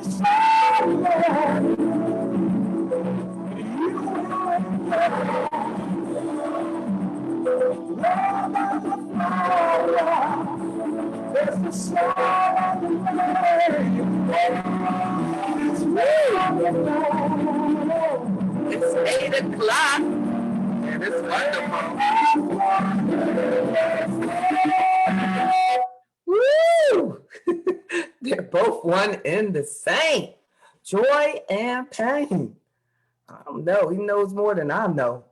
It's 8 o'clock and it's wonderful. Woo! They're both one and the same. Joy and pain. I don't know. He knows more than I know.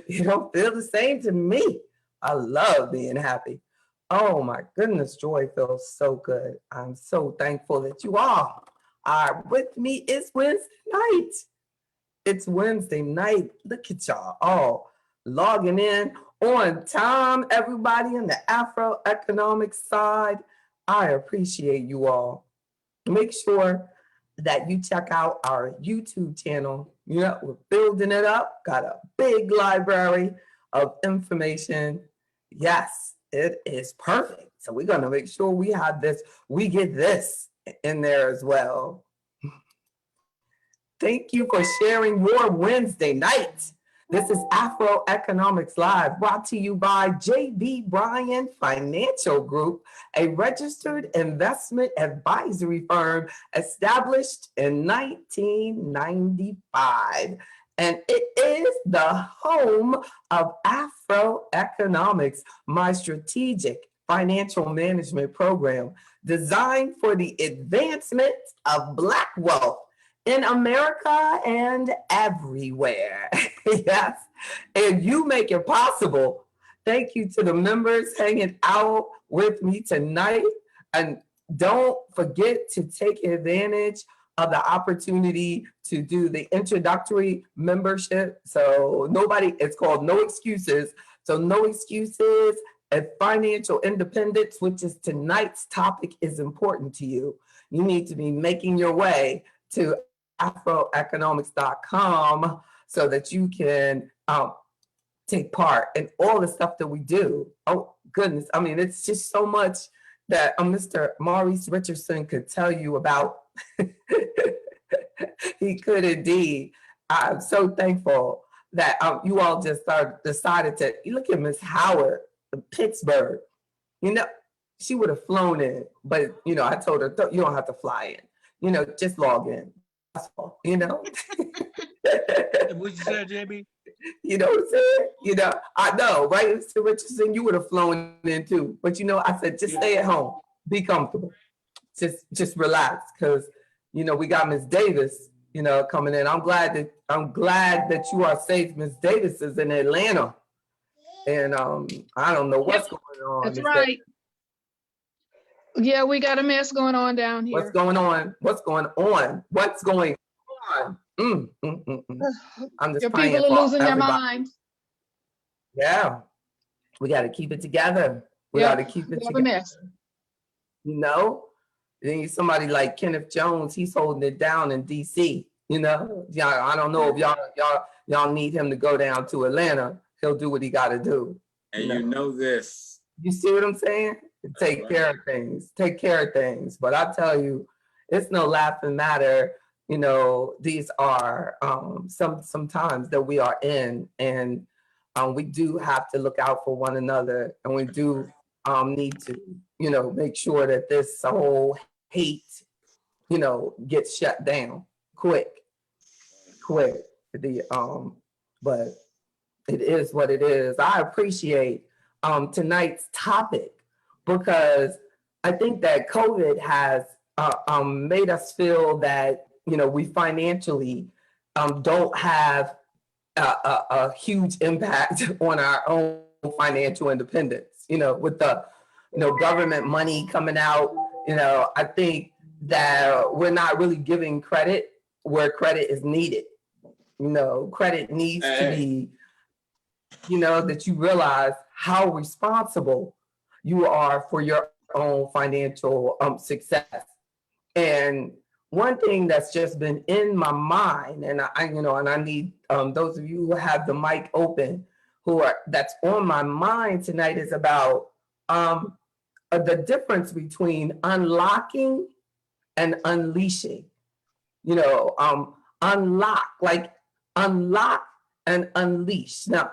You don't feel the same to me. I love being happy. Oh my goodness, joy feels so good. I'm so thankful that you all are with me. It's Wednesday night. It's Wednesday night. Look at y'all all logging in on time. Everybody in the AfroEconomics side, I appreciate you all. Make sure that you check out our YouTube channel. You know, we're building it up. Got a big library of information. Yes, it is perfect. So we're going to make sure we have this, we get this in there as well. Thank you for sharing your Wednesday night. This is AfroEconomics Live, brought to you by J.B. Bryan Financial Group, a registered investment advisory firm established in 1995. And it is the home of AfroEconomics, my strategic financial management program designed for the advancement of Black wealth in America and everywhere. Yes, and you make it possible. Thank you to the members hanging out with me tonight. And don't forget to take advantage of the opportunity to do the introductory membership. So it's called No Excuses. So No Excuses and Financial Independence, which is tonight's topic, is important to you. You need to be making your way to AfroEconomics.com so that you can take part in all the stuff that we do. Oh, goodness. I mean, it's just so much that Mr. Maurice Richardson could tell you about. He could indeed. I'm so thankful that you all just decided to look at Miss Howard in Pittsburgh. You know, she would have flown in, but, you know, I told her, you don't have to fly in. You know, just log in. You know. What you said, JB? You know what I'm saying? You know, I know, right? Mr. Richardson, you would have flown in too. But you know, I said, just stay at home, be comfortable, just relax, because you know we got Miss Davis, you know, coming in. I'm glad that you are safe. Miss Davis is in Atlanta, and I don't know what's going on. That's right. Davis. Yeah, we got a mess going on down here. What's going on? What's going on? What's going on? I'm just Your praying people are for losing everybody. their minds. Yeah, we got to keep it together. We got to keep it together. Mess. You know, then somebody like Kenneth Jones, he's holding it down in D.C. You know, I don't know if y'all need him to go down to Atlanta. He'll do what he got to do. And you know this. You see what I'm saying? Take care of things. Take care of things. But I tell you, it's no laughing matter. You know, these are sometimes that we are in, and we do have to look out for one another, and we do need to, you know, make sure that this whole hate, you know, gets shut down quick. But it is what it is. I appreciate tonight's topic, because I think that COVID has made us feel that, you know, we financially don't have a huge impact on our own financial independence. You know, with the, you know, government money coming out, you know, I think that we're not really giving credit where credit is needed. You know, credit needs to be, you know, that you realize how responsible you are for your own financial success. And one thing that's just been in my mind, and I you know, and I need those of you who have the mic open, that's on my mind tonight, is about the difference between unlocking and unleashing. Unlock, like unlock and unleash. Now,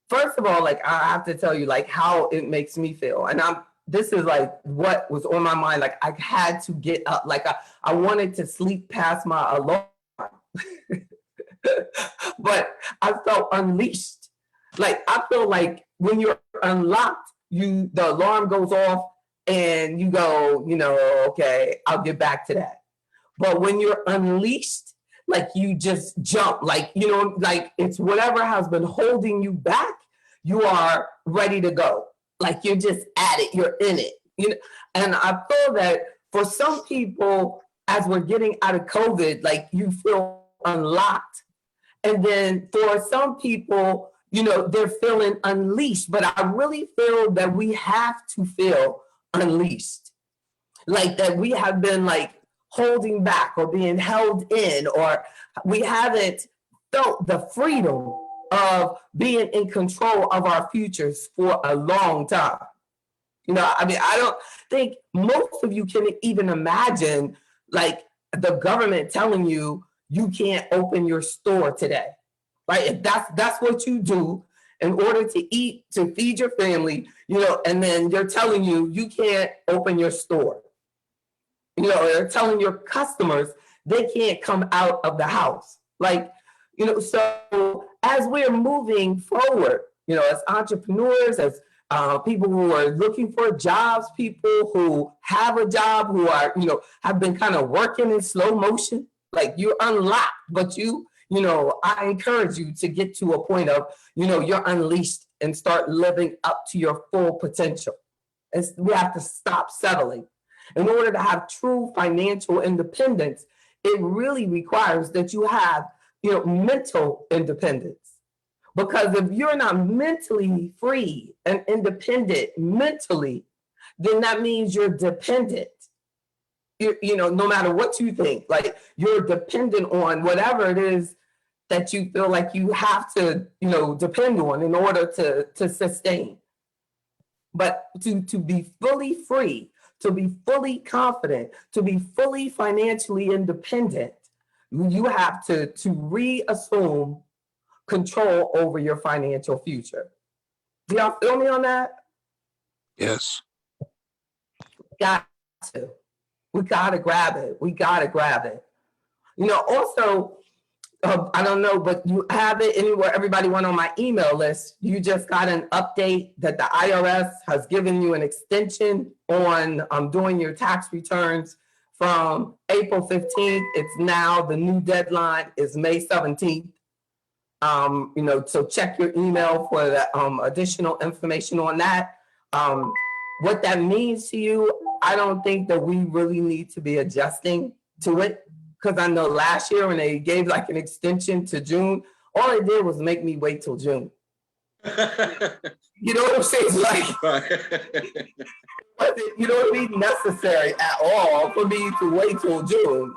first of all, like I have to tell you, like how it makes me feel, and this is like what was on my mind. Like I had to get up, like I wanted to sleep past my alarm, but I felt unleashed. Like I feel like when you're unlocked, the alarm goes off, and you go, okay, I'll get back to that. But when you're unleashed, like you just jump, like, like it's whatever has been holding you back, you are ready to go. Like you're just at it, you're in it. And I feel that for some people, as we're getting out of COVID, like you feel unlocked. And then for some people, they're feeling unleashed. But I really feel that we have to feel unleashed. Like that we have been like holding back or being held in, or we haven't felt the freedom of being in control of our futures for a long time. I don't think most of you can even imagine like the government telling you you can't open your store today, right? If that's what you do in order to eat, to feed your family, and then they're telling you you can't open your store. They're telling your customers they can't come out of the house. Like, so as we're moving forward, as entrepreneurs, as people who are looking for jobs, people who have a job, who are, have been kind of working in slow motion, like you're unlocked, but I encourage you to get to a point of, you're unleashed and start living up to your full potential. We have to stop settling. In order to have true financial independence, it really requires that you have, mental independence. Because if you're not mentally free and independent mentally, then that means you're dependent. No matter what you think, like you're dependent on whatever it is that you feel like you have to, depend on in order to sustain. But to be fully free, to be fully confident, to be fully financially independent, you have to reassume control over your financial future. Do y'all feel me on that? Yes. Got to. We got to grab it. We got to grab it. Also, I don't know, but you have it anywhere. Everybody went on my email list. You just got an update that the IRS has given you an extension on doing your tax returns from April 15th. It's now the new deadline is May 17th. So check your email for the additional information on that. What that means to you, I don't think that we really need to be adjusting to it. Because I know last year when they gave like an extension to June, all it did was make me wait till June. You know what I'm saying? Like, you know what I mean? Necessary at all for me to wait till June.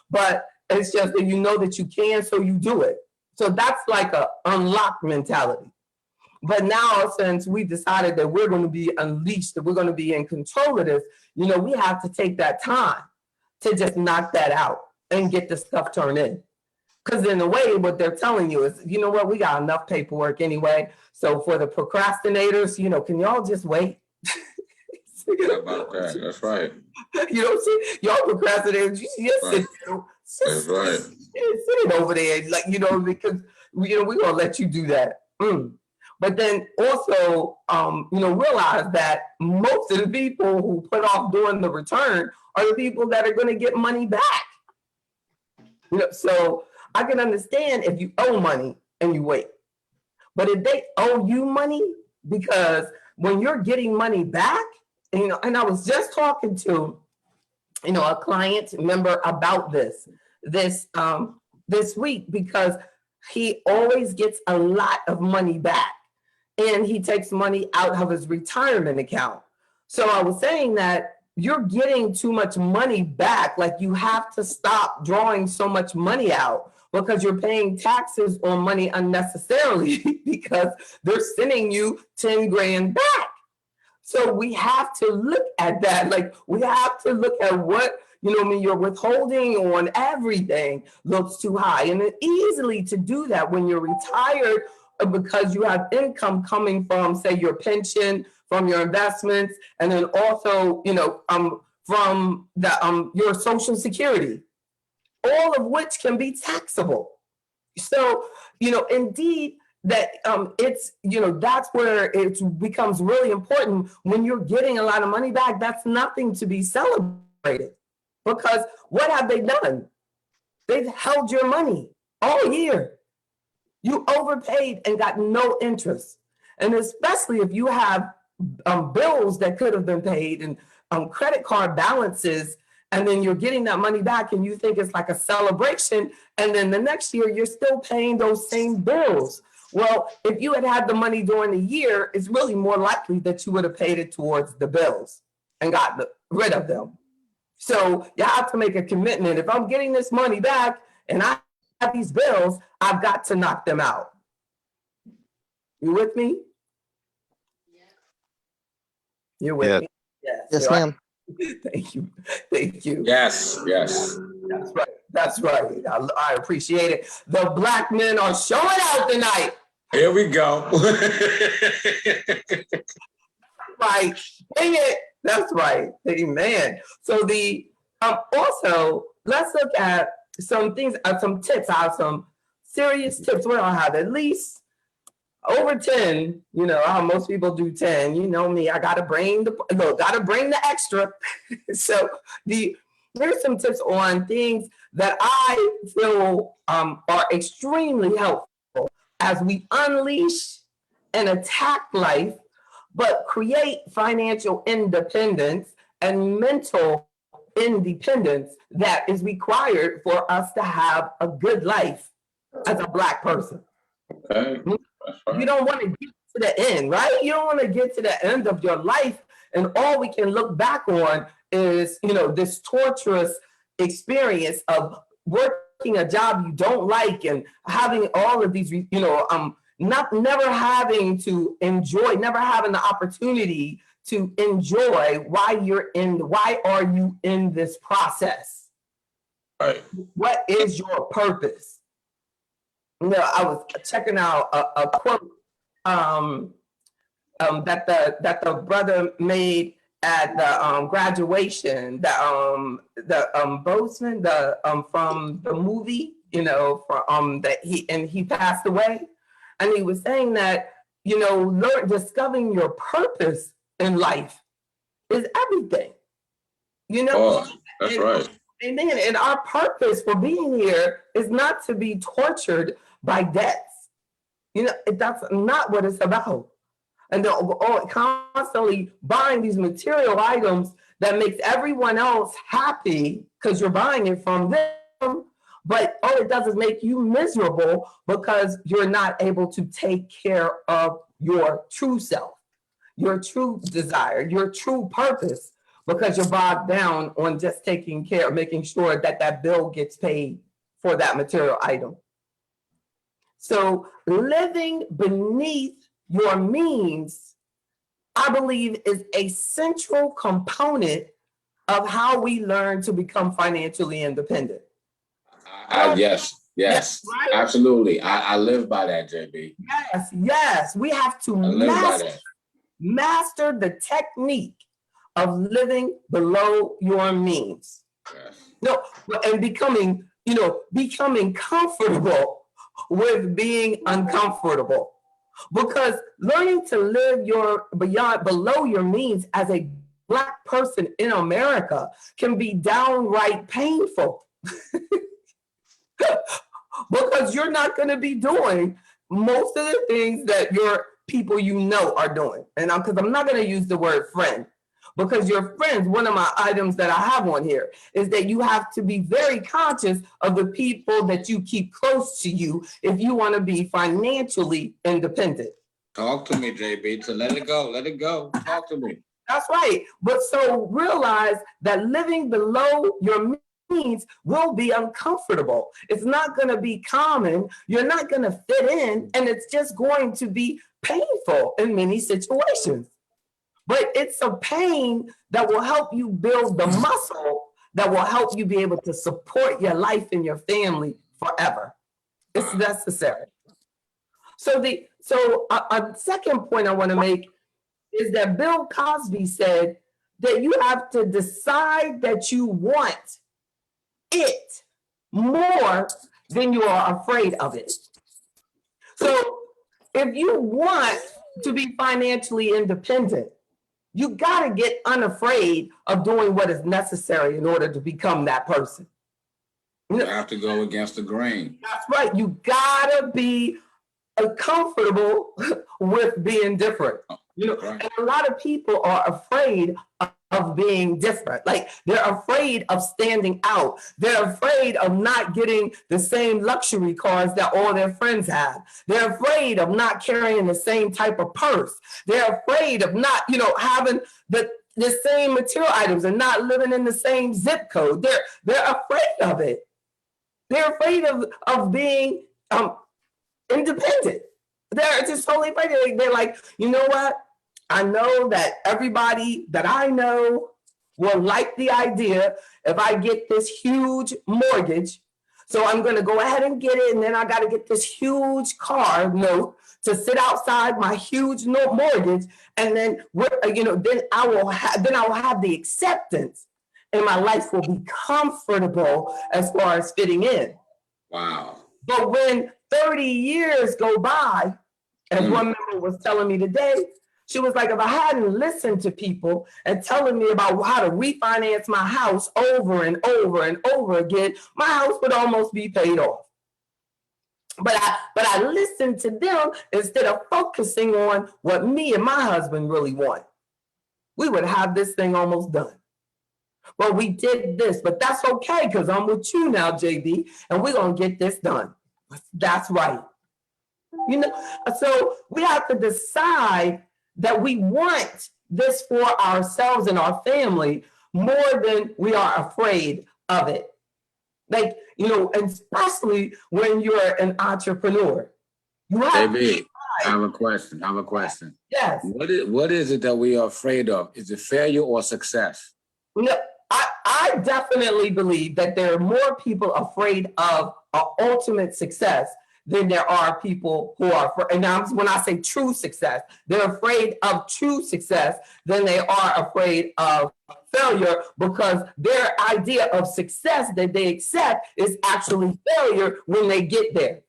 But it's just that you know that you can, so you do it. So that's like a unlocked mentality. But now, since we decided that we're going to be unleashed, that we're going to be in control of this, we have to take that time to just knock that out and get the stuff turned in. Because in a way, what they're telling you is, you know what, we got enough paperwork anyway. So for the procrastinators, can y'all just wait? That's right. Y'all procrastinators, you just That's right. Sit over there, like, because we're gonna let you do that. But then also, realize that most of the people who put off doing the return are the people that are going to get money back. So I can understand if you owe money and you wait. But if they owe you money, because when you're getting money back, and I was just talking to, a client member about this week, because he always gets a lot of money back. And he takes money out of his retirement account. So I was saying that you're getting too much money back. Like you have to stop drawing so much money out because you're paying taxes on money unnecessarily because they're sending you 10 grand back. So we have to look at that. Like we have to look at what, you know what I mean, your withholding on everything looks too high. And it's easily to do that when you're retired because you have income coming from, say, your pension, from your investments, and then also, you know, from the your Social Security, all of which can be taxable. So, you know, indeed, that it's, you know, that's where it becomes really important when you're getting a lot of money back. That's nothing to be celebrated, because what have they done? They've held your money all year. You overpaid and got no interest. And especially if you have bills that could have been paid and credit card balances, and then you're getting that money back and you think it's like a celebration, and then the next year you're still paying those same bills. Well, if you had had the money during the year, it's really more likely that you would have paid it towards the bills and got rid of them. So you have to make a commitment. If I'm getting this money back and I have these bills, I've got to knock them out. You with me? You're with Yeah. me? Yes. Yes, ma'am. Thank you. Thank you. Yes, yes. That's right. That's right. I appreciate it. The black men are showing out tonight. Here we go. Right. Dang it. That's right. Amen. So the also, let's look at some things, some tips. I have some serious tips. What do I have? At least over 10. You know how most people do 10. You know me. I gotta bring the extra. So here's some tips on things that I feel are extremely helpful as we unleash and attack life, but create financial independence and mental independence that is required for us to have a good life as a black person. Okay. That's right. You don't want to get to the end, right? You don't want to get to the end of your life and all we can look back on is, you know, this torturous experience of working a job you don't like and having all of these, you know, never having the opportunity to enjoy why are you in this process? Right. What is your purpose? You know, I was checking out a quote that the brother made at the graduation, the Bozeman, from the movie, you know, that he passed away, and he was saying that, you know, discovering your purpose in life is everything, you know. Oh, that's right. And our purpose for being here is not to be tortured by debts. You know, that's not what it's about. And they're constantly buying these material items that makes everyone else happy because you're buying it from them. But all it does is make you miserable because you're not able to take care of your true self, your true desire, your true purpose, because you're bogged down on just taking care, making sure that that bill gets paid for that material item. So living beneath your means, I believe, is a central component of how we learn to become financially independent. Yes, right? absolutely. I live by that, JB. Yes. We have to master the technique of living below your means. Yes. No, and becoming comfortable with being uncomfortable. Because learning to live below your means as a Black person in America can be downright painful. Because you're not going to be doing most of the things that your people you know are doing. And because I'm not going to use the word friend, because your friends, one of my items that I have on here is that you have to be very conscious of the people that you keep close to you if you want to be financially independent. Talk to me, JB. So let it go. Talk to me. That's right. But so realize that living below your means will be uncomfortable. It's not going to be common. You're not going to fit in, and it's just going to be painful in many situations. But it's a pain that will help you build the muscle that will help you be able to support your life and your family forever. It's necessary. So a second point I want to make is that Bill Cosby said that you have to decide that you want it more than you are afraid of it. So if you want to be financially independent, you got to get unafraid of doing what is necessary in order to become that person. You have to go against the grain. That's right. You got to be comfortable with being different. Right. And a lot of people are afraid of being different. Like they're afraid of standing out. They're afraid of not getting the same luxury cars that all their friends have. They're afraid of not carrying the same type of purse. They're afraid of not, having the same material items and not living in the same zip code. They're afraid of it. They're afraid of being independent. They're just totally afraid. They're like, you know what? I know that everybody that I know will like the idea if I get this huge mortgage. So I'm going to go ahead and get it. And then I got to get this huge car note to sit outside my huge mortgage. And then, then I will have the acceptance and my life will be comfortable as far as fitting in. Wow. But when 30 years go by, as one member was telling me today, she was like, if I hadn't listened to people and telling me about how to refinance my house over and over and over again, my house would almost be paid off. But I listened to them instead of focusing on what me and my husband really want. We would have this thing almost done. Well, we did this, but that's okay because I'm with you now, JB, and we're going to get this done. That's right. So we have to decide that we want this for ourselves and our family more than we are afraid of it. Like, especially when you're an entrepreneur. JB, I have a question. Yes. What is it that we are afraid of? Is it failure or success? I definitely believe that there are more people afraid of ultimate success than there are people who are, and now when I say true success, they're afraid of true success than they are afraid of failure, because their idea of success that they accept is actually failure when they get there.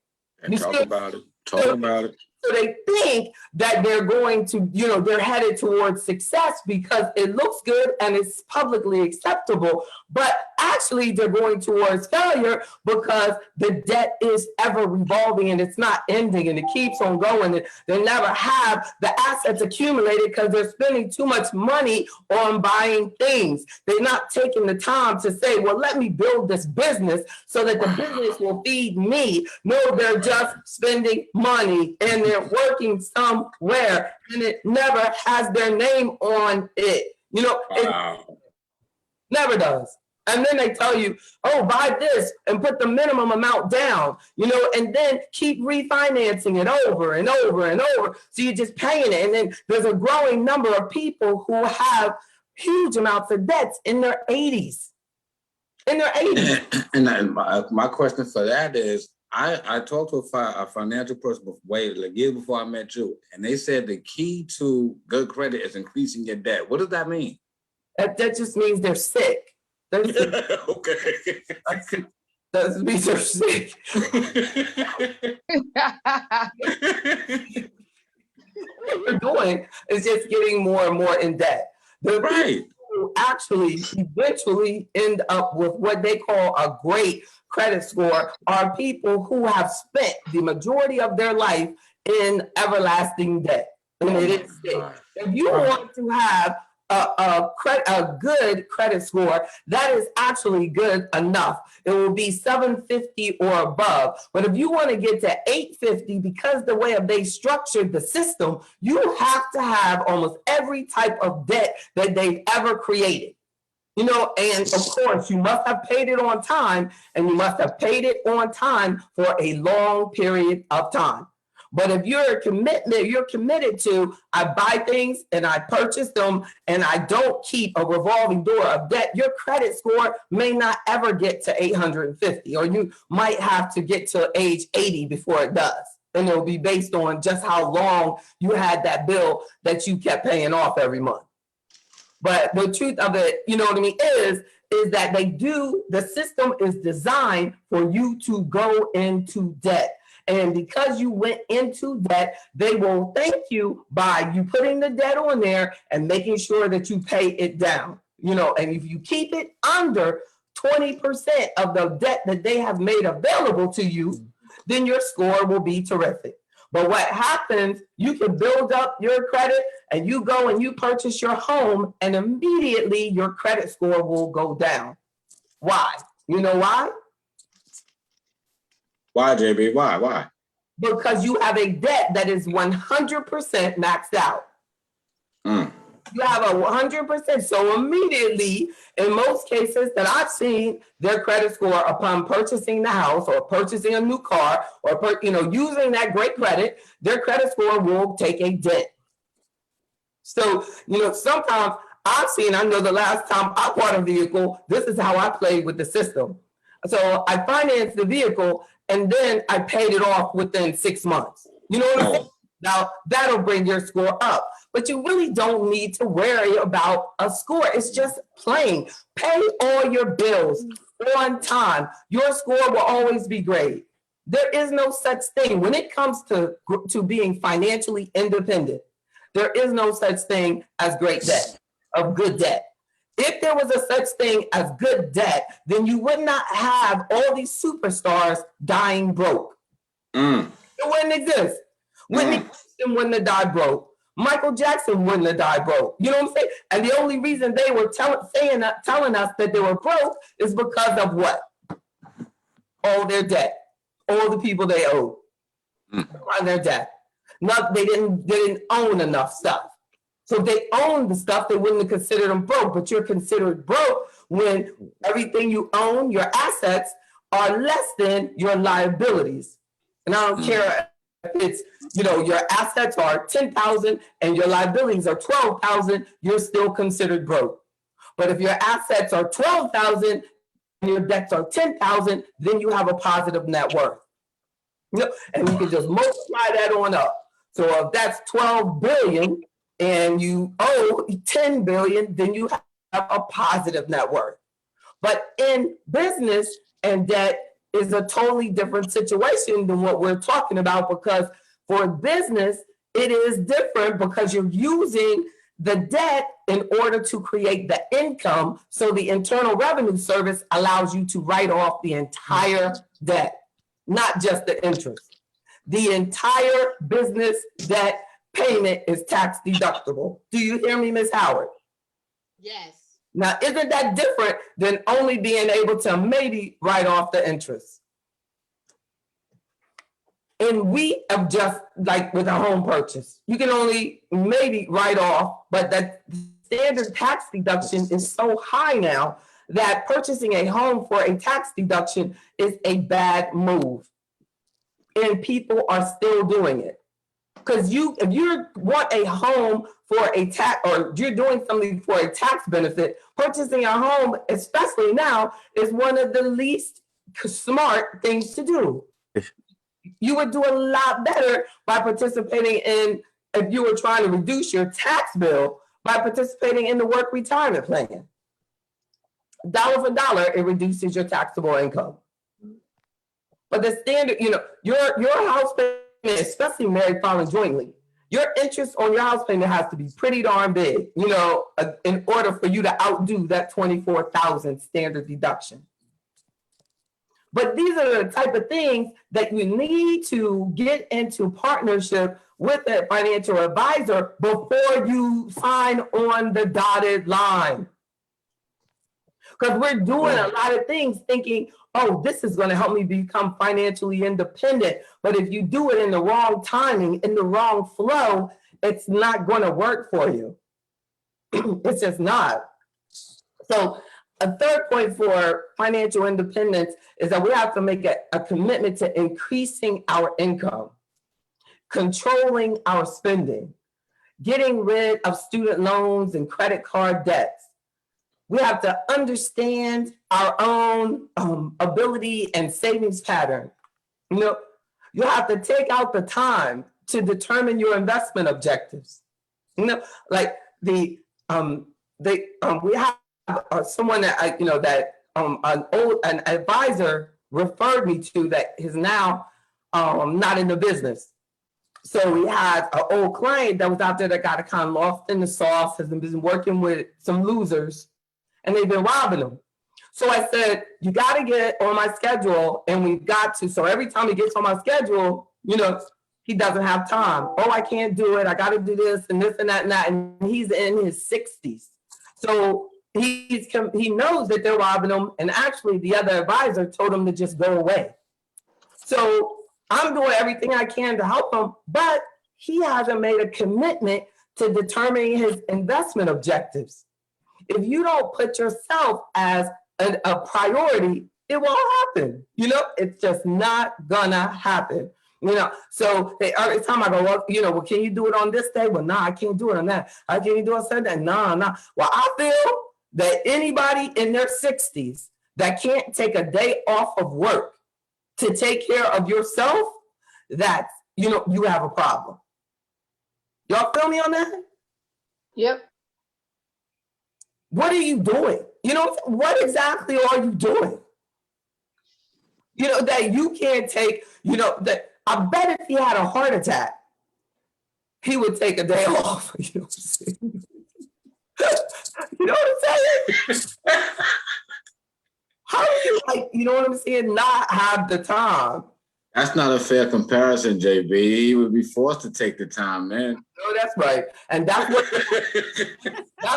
Talk about it. So they think that they're going to, they're headed towards success because it looks good and it's publicly acceptable. But actually, they're going towards failure because the debt is ever revolving and it's not ending and it keeps on going. And they never have the assets accumulated because they're spending too much money on buying things. They're not taking the time to say, well, let me build this business so that the business will feed me. No, they're just spending money and they're working somewhere and it never has their name on it. It never does. And then they tell you, oh, buy this and put the minimum amount down, and then keep refinancing it over and over and over. So you're just paying it. And then there's a growing number of people who have huge amounts of debts in their 80s. And my question for that is, I talked to a financial person years before I met you, and they said the key to good credit is increasing your debt. What does that mean? That just means they're sick. Okay. That means they're sick. What we're doing is just getting more and more in debt. The people who actually eventually end up with what they call a great credit score are people who have spent the majority of their life in everlasting debt. And it is sick. If you want to have a good credit score, that is actually good enough. It will be 750 or above. But if you want to get to 850, because the way they structured the system, you have to have almost every type of debt that they've ever created. And of course, you must have paid it on time, and you must have paid it on time for a long period of time. But if you're committed to, I buy things and I purchase them and I don't keep a revolving door of debt, your credit score may not ever get to 850, or you might have to get to age 80 before it does. And it'll be based on just how long you had that bill that you kept paying off every month. But the truth of it, you know what I mean, is that the system is designed for you to go into debt. And because you went into debt, they will thank you by you putting the debt on there and making sure that you pay it down. You know, and if you keep it under 20% of the debt that they have made available to you, then your score will be terrific. But what happens, you can build up your credit and you go and you purchase your home and immediately your credit score will go down. Why? You know why? Why, JB? Why? Because you have a debt that is 100% maxed out. You have a 100%. So immediately, in most cases that I've seen, their credit score upon purchasing the house or purchasing a new car or using that great credit, their credit score will take a dent. So, sometimes I know the last time I bought a vehicle, this is how I played with the system. So I financed the vehicle and then I paid it off within 6 months. You know what I'm saying? Now, that'll bring your score up. But you really don't need to worry about a score. It's just plain. Pay all your bills on time. Your score will always be great. There is no such thing. When it comes to being financially independent, there is no such thing as great debt, of good debt. If there was a such thing as good debt, then you would not have all these superstars dying broke. It wouldn't exist. Whitney Houston wouldn't have died broke. Michael Jackson wouldn't have died broke. You know what I'm saying? And the only reason they were telling us that they were broke is because of what? All their debt. All the people they owed. On their debt. They didn't own enough stuff. So if they owned the stuff, they wouldn't have considered them broke. But you're considered broke when everything you own, your assets, are less than your liabilities. And I don't care if it's, your assets are 10,000 and your liabilities are 12,000, you're still considered broke. But if your assets are 12,000 and your debts are 10,000, then you have a positive net worth. And you can just multiply that on up. So if that's 12 billion and you owe 10 billion, then you have a positive net worth. But in business and debt is a totally different situation than what we're talking about, because for business, it is different because you're using the debt in order to create the income. So the Internal Revenue Service allows you to write off the entire debt, not just the interest. The entire business debt payment is tax deductible. Do you hear me, Ms. Howard? Yes. Now, isn't that different than only being able to maybe write off the interest? And we have just, like with a home purchase, you can only maybe write off, but that standard tax deduction is so high now that purchasing a home for a tax deduction is a bad move. And people are still doing it. Because if you want a home for a tax, or you're doing something for a tax benefit, purchasing a home, especially now, is one of the least smart things to do. You would do a lot better by participating in, if you were trying to reduce your tax bill, by participating in the work retirement plan. Dollar for dollar, it reduces your taxable income. But the standard, your house payment, especially married filing jointly, your interest on your house payment has to be pretty darn big, in order for you to outdo that $24,000 standard deduction. But these are the type of things that you need to get into partnership with a financial advisor before you sign on the dotted line. Because we're doing a lot of things thinking, oh, this is going to help me become financially independent. But if you do it in the wrong timing, in the wrong flow, it's not going to work for you. It's just not. So a third point for financial independence is that we have to make a commitment to increasing our income. controlling our spending, getting rid of student loans and credit card debts. We have to understand our own ability and savings pattern. You know, you have to take out the time to determine your investment objectives. You know, like we have someone that an advisor referred me to that is now not in the business. So we had an old client that was out there that got kind of lost in the sauce, has been working with some losers, and they've been robbing them. So I said, you got to get on my schedule, and we've got to. So every time he gets on my schedule, he doesn't have time. Oh, I can't do it. I got to do this and this and that and that. And he's in his 60s. So he knows that they're robbing him. And actually, the other advisor told him to just go away. So I'm doing everything I can to help him, but he hasn't made a commitment to determining his investment objectives. If you don't put yourself as a priority, it won't happen. It's just not gonna happen. So every time I go, well, can you do it on this day? Well, nah, I can't do it on that. I can't do it on Sunday. Nah. Well, I feel that anybody in their 60s that can't take a day off of work to take care of yourself, that's, you have a problem. Y'all feel me on that? Yep. What are you doing? What exactly are you doing? That you can't take, that I bet if he had a heart attack, he would take a day off. You know what I'm saying? You know what I'm saying? How do you, you know what I'm saying, not have the time? That's not a fair comparison, JB. He would be forced to take the time, man. No, that's right. And that's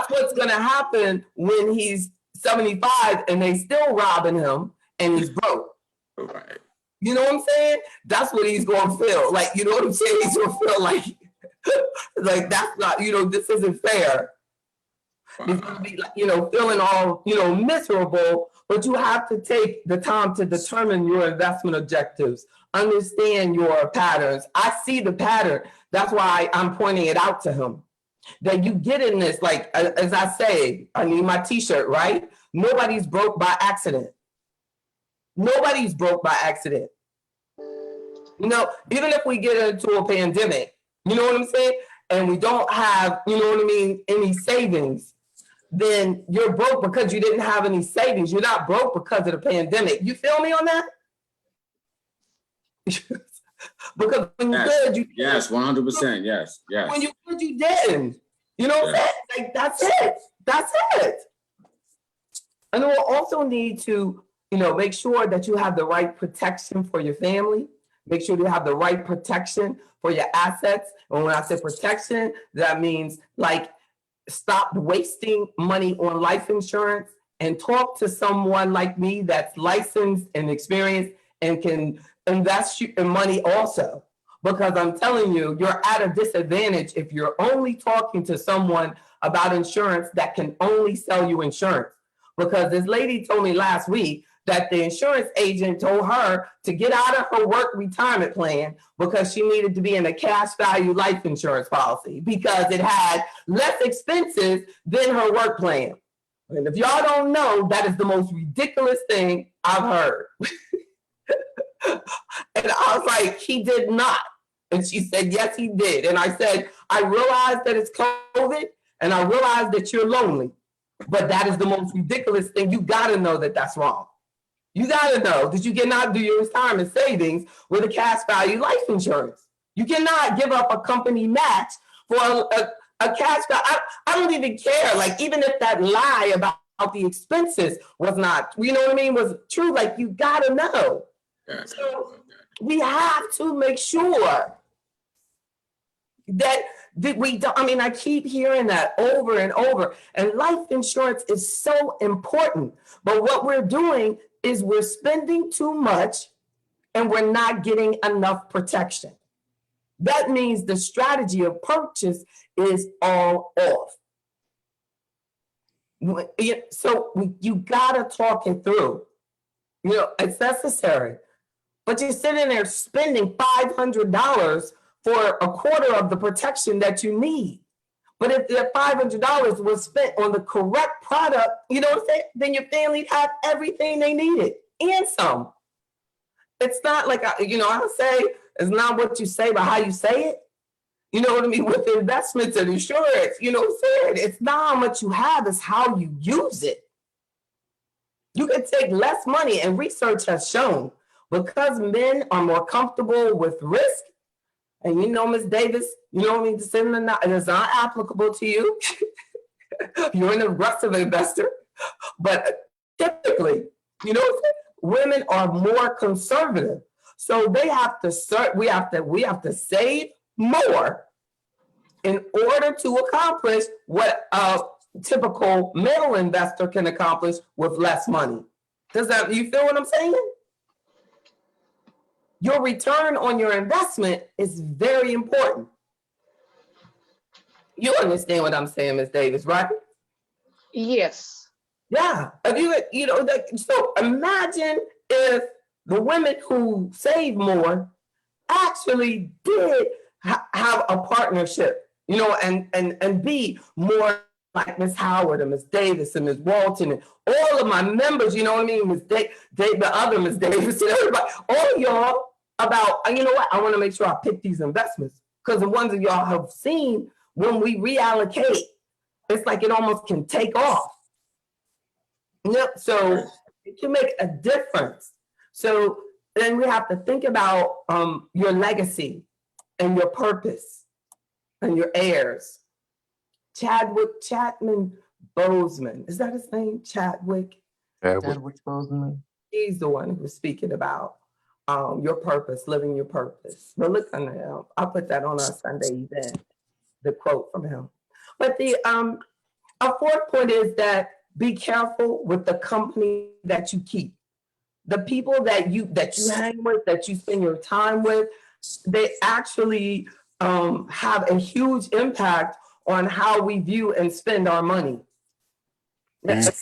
what's going to happen when he's 75 and they still robbing him and he's broke. Right. You know what I'm saying? That's what he's going to feel. You know what I'm saying? He's going to feel like that's not, this isn't fair. Wow. He's going to be feeling all, miserable, but you have to take the time to determine your investment objectives, understand your patterns. I see the pattern. That's why I'm pointing it out to him. That you get in this, as I say, I need my t-shirt, right? Nobody's broke by accident. Nobody's broke by accident. Even if we get into a pandemic, you know what I'm saying? And we don't have, any savings, then you're broke because you didn't have any savings. You're not broke because of the pandemic. You feel me on that? Because when you're good, you yes, 100%. Yes. When you're good, you didn't. You know what I'm saying? That's it. That's it. And we'll also need to, make sure that you have the right protection for your family. Make sure you have the right protection for your assets. And when I say protection, that means stop wasting money on life insurance and talk to someone like me that's licensed and experienced and can invest in money also. Because I'm telling you, you're at a disadvantage if you're only talking to someone about insurance that can only sell you insurance. Because this lady told me last week that the insurance agent told her to get out of her work retirement plan because she needed to be in a cash value life insurance policy because it had less expenses than her work plan. And if y'all don't know, that is the most ridiculous thing I've heard. And I was like, he did not. And she said, yes, he did. And I said, I realize that it's COVID and I realize that you're lonely, but that is the most ridiculous thing. You got to know that that's wrong. You got to know that you cannot do your retirement savings with a cash value life insurance. You cannot give up a company match for a cash value. I don't even care. Even if that lie about the expenses was not, was true, you got to know. So we have to make sure that we don't, I keep hearing that over and over. And life insurance is so important. But what we're doing is we're spending too much and we're not getting enough protection. That means the strategy of purchase is all off. So you gotta talk it through. It's necessary. But you're sitting there spending $500 for a quarter of the protection that you need. But if the $500 was spent on the correct product, you know what I'm saying? Then your family had everything they needed and some. It's not like, I say, it's not what you say, but how you say it. You know what I mean? With investments and insurance, you know what I'm saying? It's not how much you have, it's how you use it. You can take less money, and research has shown because men are more comfortable with risk. And you know, Ms. Davis, you know what I mean? This is not applicable to you. You're an aggressive investor. But typically, you know, women are more conservative. So they have to we have to save more in order to accomplish what a typical male investor can accomplish with less money. You feel what I'm saying? Your return on your investment is very important. You understand what I'm saying, Ms. Davis, right? Yes. Yeah. So imagine if the women who save more actually did have a partnership, and be more like Miss Howard and Miss Davis and Miss Walton and all of my members, you know what I mean? The other Miss Davis and everybody, all y'all about, you know what? I want to make sure I pick these investments because the ones that y'all have seen when we reallocate, it's like it almost can take off. Yep. So it can make a difference. So then we have to think about your legacy and your purpose and your heirs. Chapman Boseman, is that his name? Chadwick Boseman. He's the one who was speaking about your purpose, living your purpose. But look on him. I'll put that on our Sunday event, the quote from him. But our fourth point is that be careful with the company that you keep. The people that you hang with, that you spend your time with, they actually have a huge impact on how we view and spend our money. If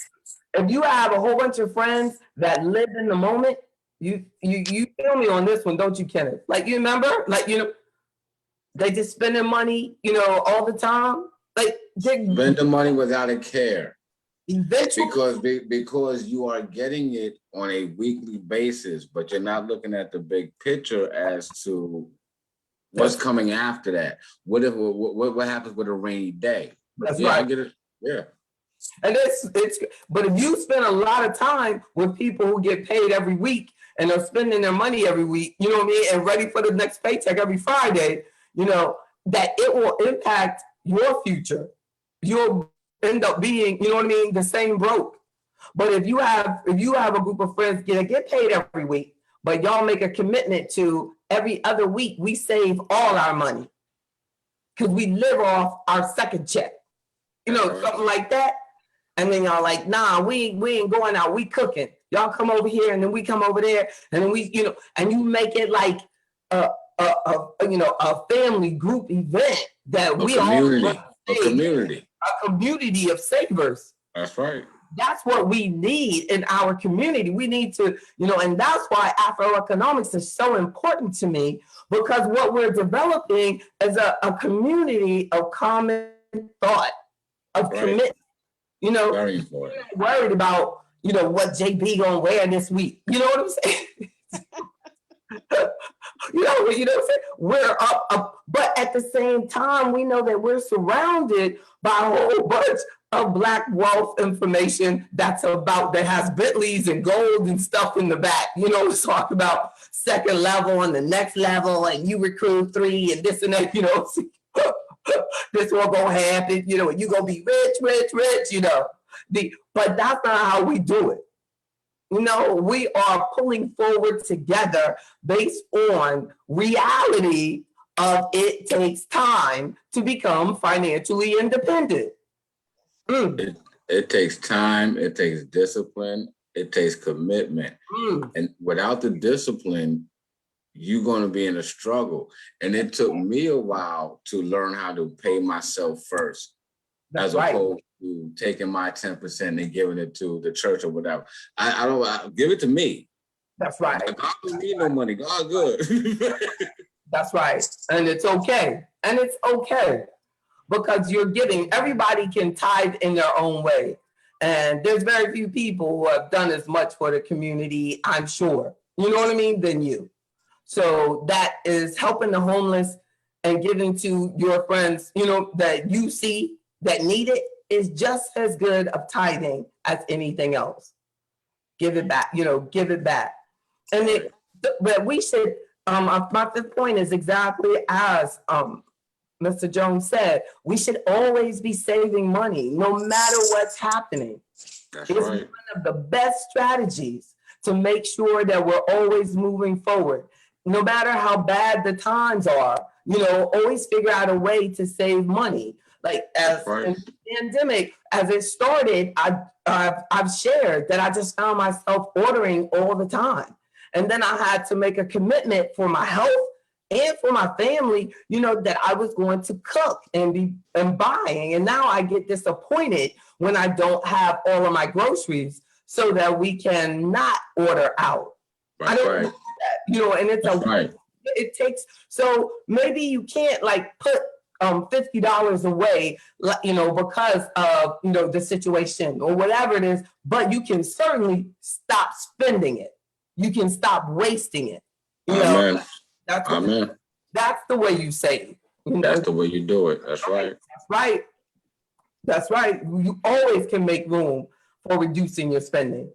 you have a whole bunch of friends that live in the moment, you feel me on this one, don't you, Kenneth? Like, you remember, they just spending money, all the time. Like, spend the money without a care. Because you are getting it on a weekly basis, but you're not looking at the big picture as to what's coming after that. What happens with a rainy day? That's right. I get it. Yeah. And but if you spend a lot of time with people who get paid every week and are spending their money every week, you know what I mean, and ready for the next paycheck every Friday, that it will impact your future. You'll end up being, the same broke. But if you have a group of friends get paid every week, but y'all make a commitment to every other week we save all our money because we live off our second check, something like that. And then y'all like, nah, we ain't going out, we cooking. Y'all come over here and then we come over there and then we, and you make it like a family group event that we all a community of savers. That's right. That's what we need in our community. We need to, and that's why AfroEconomics is so important to me, because what we're developing is a community of common thought, of commitment. Very important. Worried about, what JB gonna wear this week. You know what I'm saying? You know what I'm saying? We're up, but at the same time, we know that we're surrounded by a whole bunch of Black wealth information that has Bentleys and gold and stuff in the back. Talk about second level and the next level, and you recruit 3 and this and that. This won't gonna happen. You gonna be rich. But that's not how we do it. We are pulling forward together based on reality of it takes time to become financially independent. It takes time, it takes discipline, it takes commitment. And without the discipline, you're going to be in a struggle. And it took me a while to learn how to pay myself first. That's as opposed to taking my 10% and giving it to the church or whatever. I don't give it to me. That's right. God don't need no money. God good. That's right. And it's okay. And it's okay because you're giving. Everybody can tithe in their own way. And there's very few people who have done as much for the community, I'm sure, you know what I mean, than you. So that is helping the homeless and giving to your friends, you know, that you see that need it is just as good of tithing as anything else. Give it back, you know, give it back. And it, but we should, my fifth point is exactly as Mr. Jones said, we should always be saving money no matter what's happening. That's It's right. one of the best strategies to make sure that we're always moving forward. No matter how bad the times are, you know, always figure out a way to save money. Like as Right. in the pandemic, as it started, I've shared that I just found myself ordering all the time. And then I had to make a commitment for my health and for my family, you know, that I was going to cook and buying. And now I get disappointed when I don't have all of my groceries so that we can not order out. That's I don't right. do that, you know, and it's That's right. it takes, so maybe you can't like put $50 away, you know, because of, you know, the situation or whatever it is, but you can certainly stop spending it. You can stop wasting it. You know, Amen. that's Amen. that's the way you save. You know? That's the way you do it. That's right. That's right. That's right. You always can make room for reducing your spending.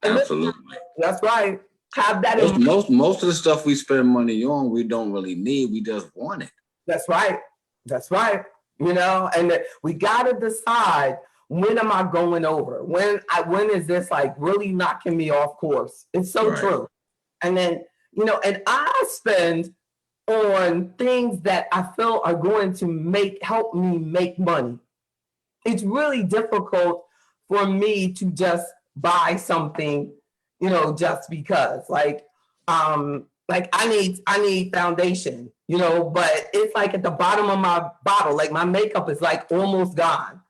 And Absolutely. that's right. Have that in Most of the stuff we spend money on, we don't really need. We just want it. That's right. That's right. You know, and we got to decide, when am I going over? When is this like really knocking me off course? It's so Right. true. And then, you know, and I spend on things that I feel are going to help me make money. It's really difficult for me to just buy something, you know, just because. Like I need foundation, you know, but it's like at the bottom of my bottle, like my makeup is like almost gone.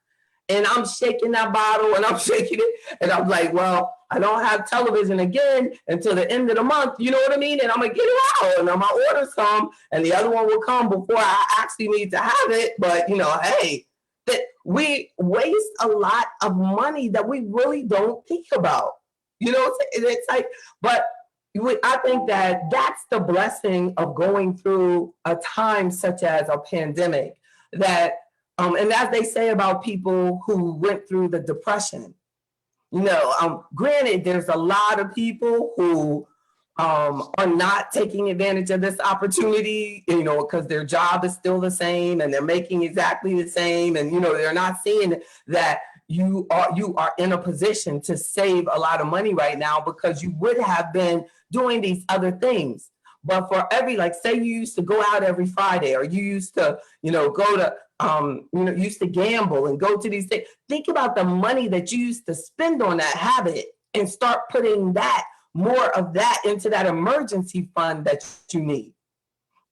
And I'm shaking that bottle and I'm shaking it. And I'm like, well, I don't have television again until the end of the month. You know what I mean? And I'm going to get it out and I'm going to order some. And the other one will come before I actually need to have it. But, you know, hey, that we waste a lot of money that we really don't think about. You know, it's like, but I think that that's the blessing of going through a time such as a pandemic, that and as they say about people who went through the Depression, you know, granted, there's a lot of people who are not taking advantage of this opportunity, you know, because their job is still the same and they're making exactly the same. And, you know, they're not seeing that you are in a position to save a lot of money right now because you would have been doing these other things. But for like, say you used to go out every Friday, or you used to, you know, go to, you know, used to gamble and go to these things. Think about the money that you used to spend on that habit and start putting more of that into that emergency fund that you need.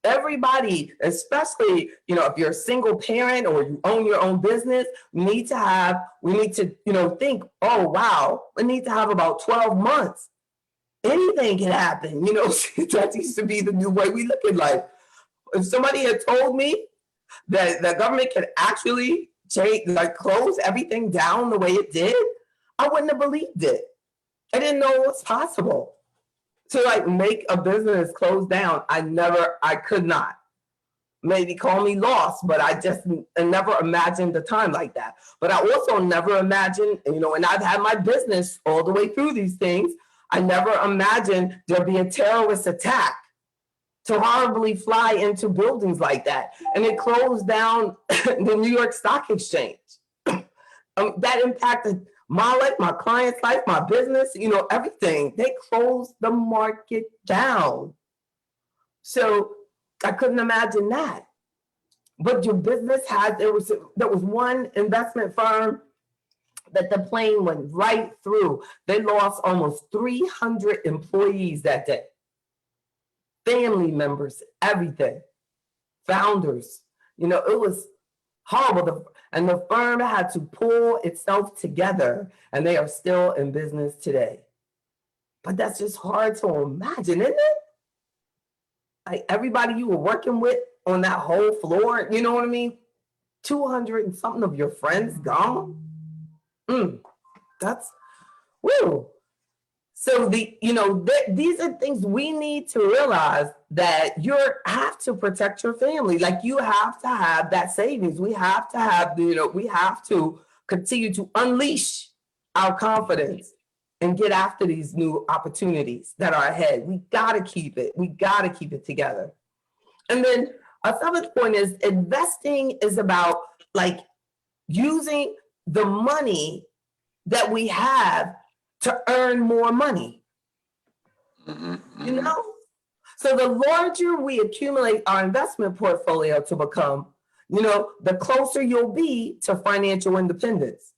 Everybody, especially, you know, if you're a single parent or you own your own business, we need to, you know, think, oh, wow, we need to have about 12 months. Anything can happen, you know. That used to be the new way we look at life. If somebody had told me that the government could actually close everything down the way it did, I wouldn't have believed it. I didn't know it was possible to like make a business close down. I could not. Maybe call me lost, but I never imagined a time like that. But I also never imagined, you know, and I've had my business all the way through these things. I never imagined there'd be a terrorist attack to horribly fly into buildings like that. And it closed down the New York Stock Exchange. That impacted my life, my client's life, my business, you know, everything. They closed the market down. So I couldn't imagine that. But your business there was one investment firm that the plane went right through. They lost almost 300 employees that day. Family members, everything, founders, you know, it was horrible. And the firm had to pull itself together, and they are still in business today. But that's just hard to imagine, isn't it? Like everybody you were working with on that whole floor, you know what I mean? 200 and something of your friends gone. That's woo. So these are things we need to realize, that you have to protect your family. Like you have to have that savings. We have to have, we have to continue to unleash our confidence and get after these new opportunities that are ahead. We got to keep it. We got to keep it together. And then a seventh point is investing is about like using the money that we have to earn more money. You know? So the larger we accumulate our investment portfolio to become, the closer you'll be to financial independence.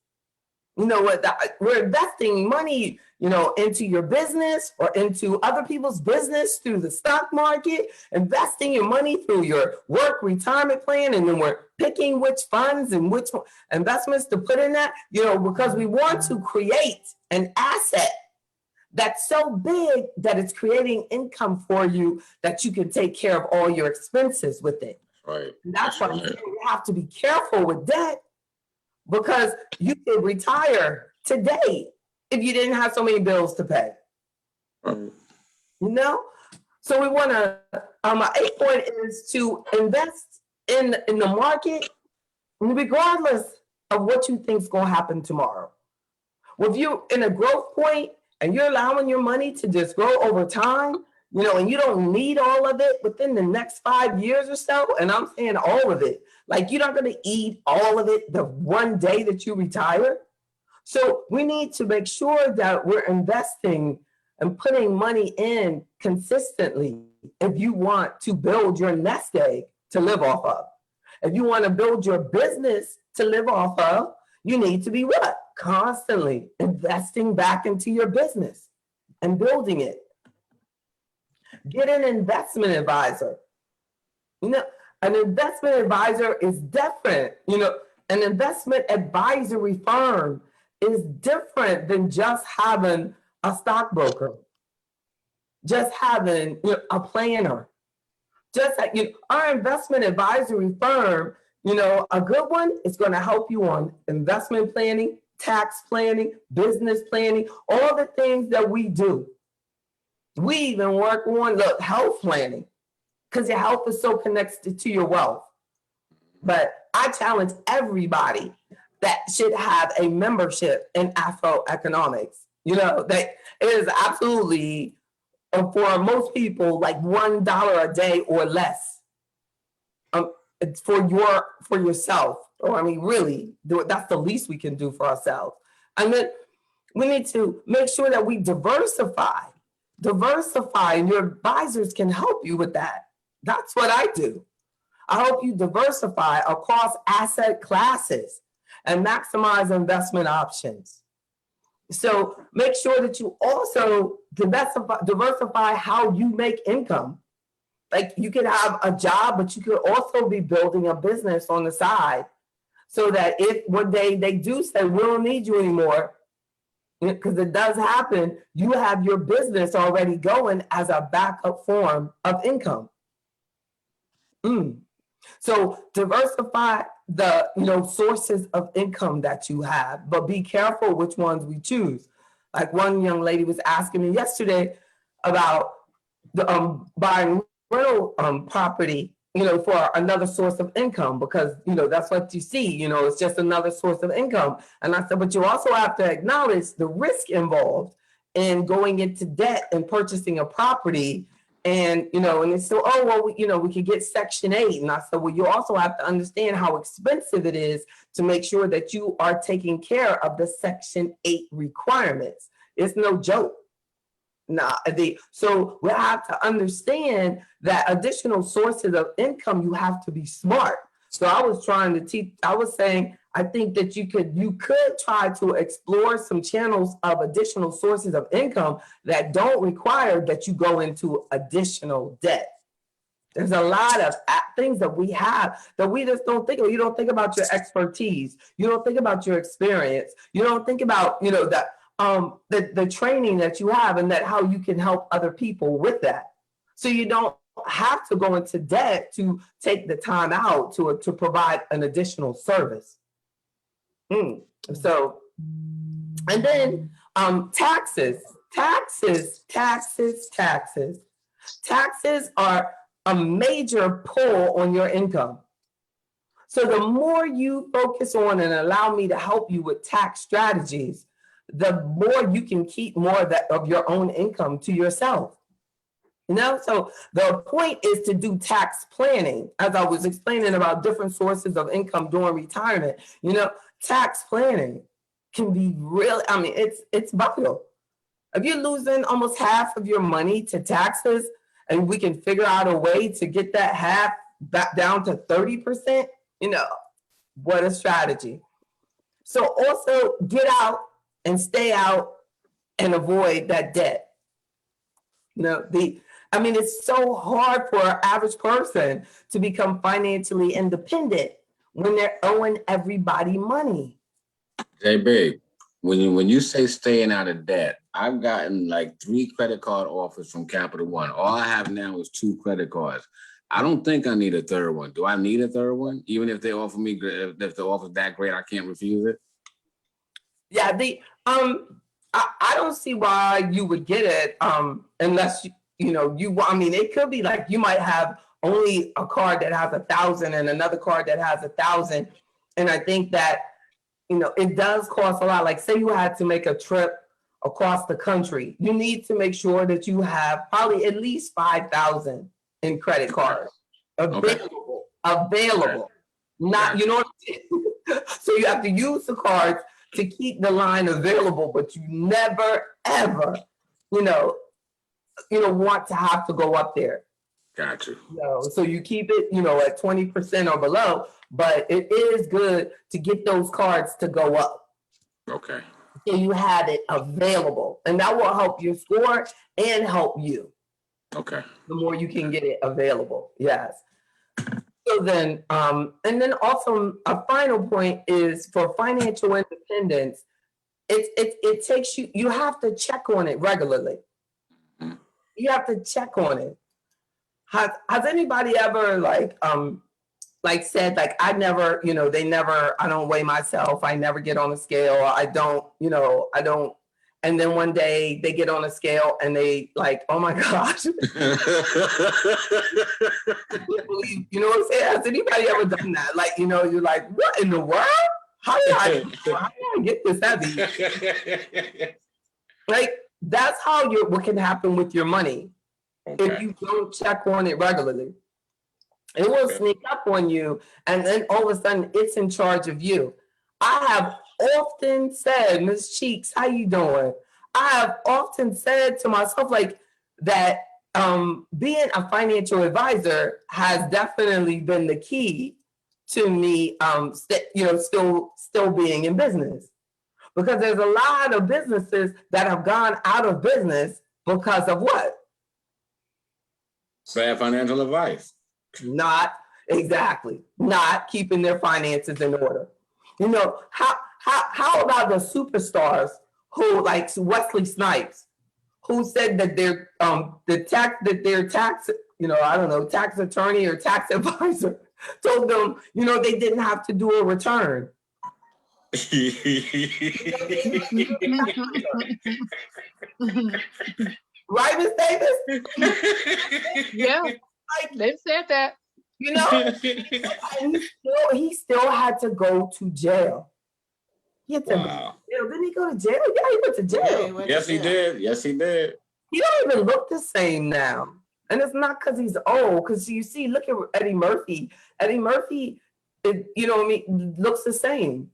We're investing money, into your business or into other people's business through the stock market, investing your money through your work retirement plan, and then we're picking which funds and which investments to put in that, because we want to create an asset that's so big that it's creating income for you that you can take care of all your expenses with it. Right. And that's why you have to be careful with debt, because you could retire today if you didn't have so many bills to pay. So we want to, my 8th point is to invest in the market regardless of what you think is going to happen tomorrow. If you're in a growth point and you're allowing your money to just grow over time, and you don't need all of it within the next 5 years or so, and I'm saying all of it, like you're not going to eat all of it the one day that you retire. So we need to make sure that we're investing and putting money in consistently if you want to build your nest egg to live off of. If you want to build your business to live off of, you need to be what? Constantly investing back into your business and building it. Get an investment advisor. An investment advisor is different. An investment advisory firm is different than just having a stockbroker, just having a planner. Just like our investment advisory firm, a good one is going to help you on investment planning, tax planning, business planning, all the things that we do. We even work on health planning, because your health is so connected to your wealth. But I challenge everybody that should have a membership in AfroEconomics. That is absolutely, for most people, like $1 a day or less. It's for yourself. Or really, that's the least we can do for ourselves. And then we need to make sure that we diversify, and your advisors can help you with that. That's what I do. I help you diversify across asset classes and maximize investment options. So make sure that you also diversify how you make income. Like you could have a job, but you could also be building a business on the side, so that if one day they do say, we don't need you anymore, because it does happen, you have your business already going as a backup form of income. So diversify the sources of income that you have, but be careful which ones we choose. Like one young lady was asking me yesterday about the buying rental property, for another source of income, because that's what you see, it's just another source of income. And I said, but you also have to acknowledge the risk involved in going into debt and purchasing a property. And and they said, oh well, we could get Section 8. And I said, well, you also have to understand how expensive it is to make sure that you are taking care of the Section 8 requirements. It's no joke. So we have to understand that additional sources of income, you have to be smart. So I was trying to teach, I was saying, I think that you could try to explore some channels of additional sources of income that don't require that you go into additional debt. There's a lot of things that we have that we just don't think of. You don't think about your expertise. You don't think about your experience. You don't think about, the training that you have, and that how you can help other people with that. So you don't have to go into debt to take the time out to provide an additional service. So, and then taxes are a major pull on your income. So the more you focus on and allow me to help you with tax strategies, the more you can keep more of your own income to yourself. So the point is to do tax planning. As I was explaining about different sources of income during retirement, tax planning can be really, it's vital. If you're losing almost half of your money to taxes, and we can figure out a way to get that half back down to 30%, what a strategy. So also get out and stay out and avoid that debt. It's so hard for an average person to become financially independent when they're owing everybody money. Hey, babe, when you say staying out of debt, I've gotten like 3 credit card offers from Capital One. All I have now is 2 credit cards. I don't think I need a third one. Do I need a third one? Even if they offer me, if the offer's that great, I can't refuse it. Yeah, I don't see why you would get it unless it could be like you might have only a card that has 1,000 and another card that has 1,000, and I think that it does cost a lot. Like say you had to make a trip across the country, you need to make sure that you have probably at least 5,000 in credit cards available. Okay. Not so you have to use the cards to keep the line available, but you never ever want to have to go up there. Got you. So you keep it at 20% or below, but it is good to get those cards to go up. Okay. So you have it available, and that will help your score and help you. Okay. The more you can get it available. Yes. So then, and then also a final point is for financial independence, it takes you have to check on it regularly. Mm-hmm. You have to check on it. Has anybody ever said like I never, I don't weigh myself, I never get on a scale, I don't, and then one day they get on a scale and they like, oh my gosh. I can't believe, what I'm saying? Has anybody ever done that? Like, you're like, what in the world? How did I get this heavy? Like, that's what can happen with your money. Okay. If you don't check on it regularly. It will sneak up on you, and then all of a sudden it's in charge of you. I have often said, Miss Cheeks, how you doing? I have often said to myself like that being a financial advisor has definitely been the key to me still being in business. Because there's a lot of businesses that have gone out of business because of what? Bad financial advice. Not keeping their finances in order. How about the superstars who, like Wesley Snipes, who said that their tax attorney or tax advisor told them, they didn't have to do a return. Right, Ms. Davis? Yeah, they've said that. And he still had to go to jail. He had to go to jail. Didn't he go to jail? Yeah, he went to jail. Yes, he did. Yes, he did. He don't even look the same now. And it's not because he's old, because you see, look at Eddie Murphy. Eddie Murphy, looks the same.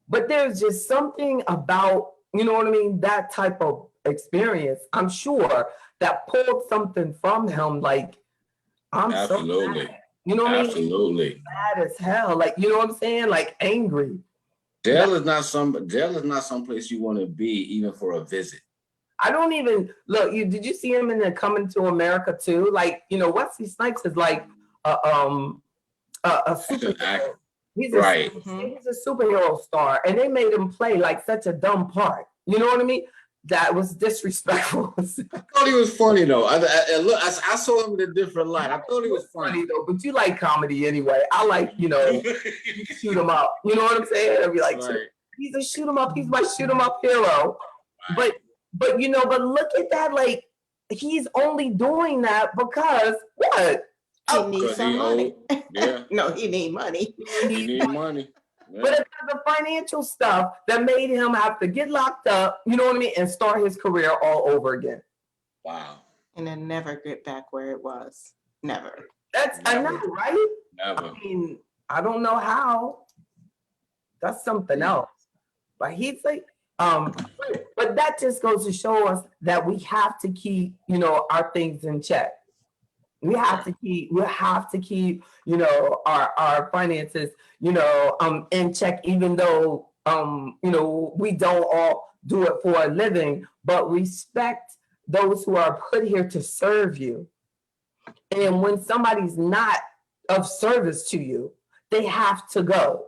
But there's just something about, that type of experience, I'm sure, that pulled something from him. Like, I'm absolutely. So mad. You know what I mean? Absolutely. Mad as hell. Like, you know what I'm saying? Like, angry. Jail is not some place you want to be, even for a visit. I don't even look. Did you see him in the Coming to America too? Like, Wesley Snipes is like a superhero. He's a superhero star, and they made him play like such a dumb part. You know what I mean? that was disrespectful. I thought he was funny though. I saw him in a different light. I thought he was funny. though, but you like comedy anyway. I like, you shoot him up. You know what I'm saying? I'd be like, Right. he's a shoot him up. He's my shoot him up hero. Right. But look at that. Like, he's only doing that because what? He needs some money. Yeah. No, he need money. He need money. Yeah. But it's the financial stuff that made him have to get locked up, you know what I mean, and start his career all over again. Wow. And then never get back where it was. Never. I know, right? Never. I mean, I don't know how. That's something else. But he's like, but that just goes to show us that we have to keep, our things in check. We have to keep, our finances, in check, even though, we don't all do it for a living, but respect those who are put here to serve you. And when somebody's not of service to you, they have to go.